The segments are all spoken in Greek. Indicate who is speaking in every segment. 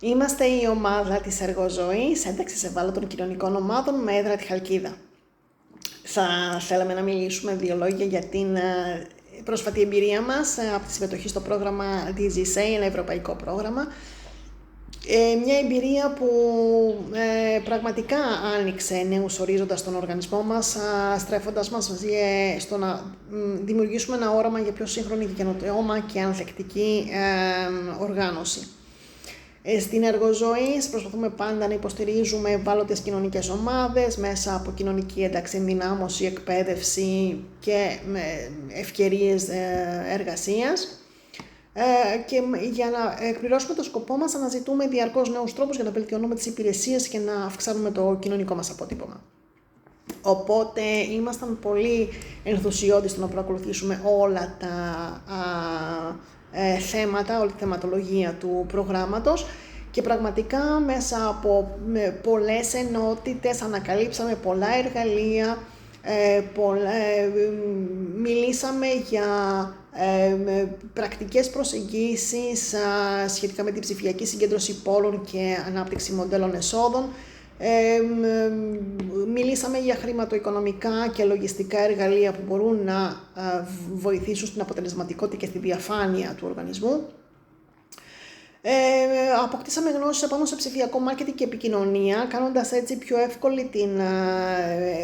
Speaker 1: Είμαστε η ομάδα της Εργοζωής, ένταξης ευάλωτων κοινωνικών ομάδων με έδρα τη Χαλκίδα. Θα θέλαμε να μιλήσουμε 2 λόγια για την πρόσφατη εμπειρία μας από τη συμμετοχή στο πρόγραμμα DGSA, ένα ευρωπαϊκό πρόγραμμα. Μια εμπειρία που πραγματικά άνοιξε νέους ορίζοντας στον οργανισμό μας, στρέφοντας μας στο να δημιουργήσουμε ένα όραμα για πιο σύγχρονη και καινοτόμα και ανθεκτική οργάνωση. Στην Εργοζωής προσπαθούμε πάντα να υποστηρίζουμε ευάλωτες κοινωνικές ομάδες μέσα από κοινωνική ένταξη, ενδυνάμωση, εκπαίδευση και ευκαιρίες εργασίας. Και για να εκπληρώσουμε το σκοπό μας αναζητούμε διαρκώς νέους τρόπους για να βελτιώνουμε τις υπηρεσίες και να αυξάνουμε το κοινωνικό μας αποτύπωμα. Οπότε ήμασταν πολύ ενθουσιώδεις στο να προακολουθήσουμε όλα τα θέματα, όλη τη θεματολογία του προγράμματος και πραγματικά μέσα από πολλές ενότητες ανακαλύψαμε πολλά εργαλεία, μιλήσαμε για πρακτικές προσεγγίσεις σχετικά με την ψηφιακή συγκέντρωση πόλων και ανάπτυξη μοντέλων εσόδων. Μιλήσαμε για χρηματοοικονομικά και λογιστικά εργαλεία που μπορούν να βοηθήσουν στην αποτελεσματικότητα και στη διαφάνεια του οργανισμού. Αποκτήσαμε γνώσεις πάνω σε ψηφιακό μάρκετινγκ και επικοινωνία, κάνοντας έτσι πιο εύκολη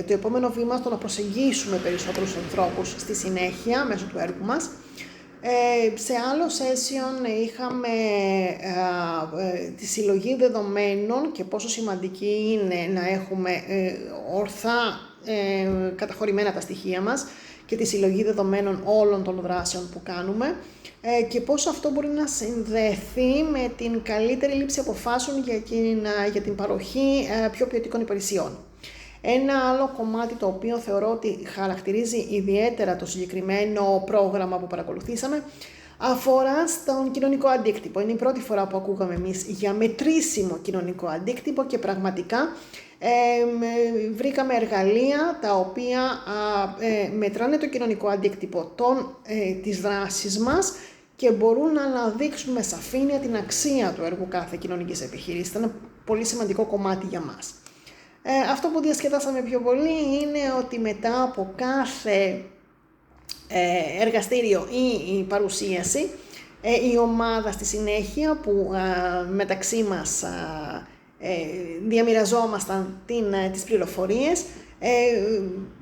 Speaker 1: το επόμενο βήμα στο να προσεγγίσουμε περισσότερους ανθρώπους στη συνέχεια μέσω του έργου μας. Σε άλλο session είχαμε τη συλλογή δεδομένων και πόσο σημαντική είναι να έχουμε ορθά καταχωρημένα τα στοιχεία μας και τη συλλογή δεδομένων όλων των δράσεων που κάνουμε και πώς αυτό μπορεί να συνδεθεί με την καλύτερη λήψη αποφάσεων για την παροχή πιο ποιοτικών υπηρεσιών. Ένα άλλο κομμάτι το οποίο θεωρώ ότι χαρακτηρίζει ιδιαίτερα το συγκεκριμένο πρόγραμμα που παρακολουθήσαμε αφορά στον κοινωνικό αντίκτυπο. Είναι η πρώτη φορά που ακούγαμε εμείς για μετρήσιμο κοινωνικό αντίκτυπο και πραγματικά βρήκαμε εργαλεία τα οποία μετράνε το κοινωνικό αντίκτυπο της δράσης μας και μπορούν να αναδείξουν με σαφήνεια την αξία του έργου κάθε κοινωνικής επιχείρησης. Ήταν ένα πολύ σημαντικό κομμάτι για μας. Αυτό που διασκεδάσαμε πιο πολύ είναι ότι μετά από κάθε εργαστήριο ή η παρουσίαση, η ομάδα στη συνέχεια που μεταξύ μας διαμοιραζόμασταν τις πληροφορίες,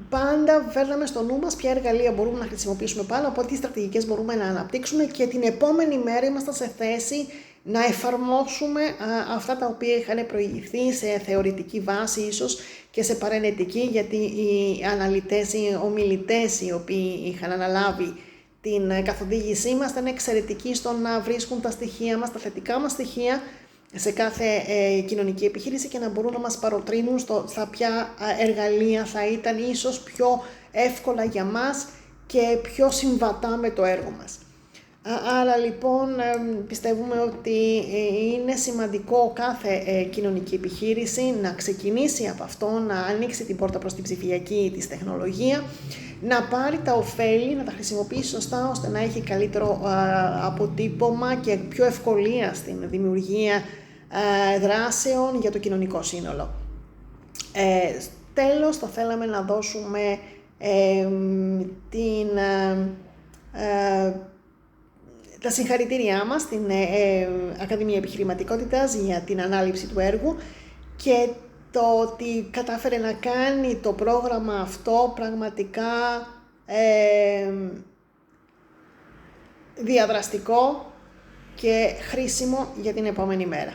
Speaker 1: πάντα φέρναμε στο νου μας ποια εργαλεία μπορούμε να χρησιμοποιήσουμε πάνω, από τι στρατηγικές μπορούμε να αναπτύξουμε και την επόμενη μέρα ήμασταν σε θέση να εφαρμόσουμε αυτά τα οποία είχαν προηγηθεί σε θεωρητική βάση ίσως και σε παρενετική, γιατί οι αναλυτές, οι ομιλητές οι οποίοι είχαν αναλάβει την καθοδήγησή μας ήταν εξαιρετικοί στο να βρίσκουν τα στοιχεία μας, τα θετικά μας στοιχεία σε κάθε κοινωνική επιχείρηση και να μπορούν να μας παροτρύνουν στα ποια εργαλεία θα ήταν ίσως πιο εύκολα για μας και πιο συμβατά με το έργο μας. Άρα λοιπόν πιστεύουμε ότι είναι σημαντικό κάθε κοινωνική επιχείρηση να ξεκινήσει από αυτό, να ανοίξει την πόρτα προς την ψηφιακή της τεχνολογία, να πάρει τα ωφέλη, να τα χρησιμοποιήσει σωστά ώστε να έχει καλύτερο αποτύπωμα και πιο ευκολία στην δημιουργία δράσεων για το κοινωνικό σύνολο. Τέλος, θα θέλαμε να δώσουμε τα συγχαρητήριά μας στην Ακαδημία Επιχειρηματικότητας για την ανάληψη του έργου και το ότι κατάφερε να κάνει το πρόγραμμα αυτό πραγματικά διαδραστικό και χρήσιμο για την επόμενη μέρα.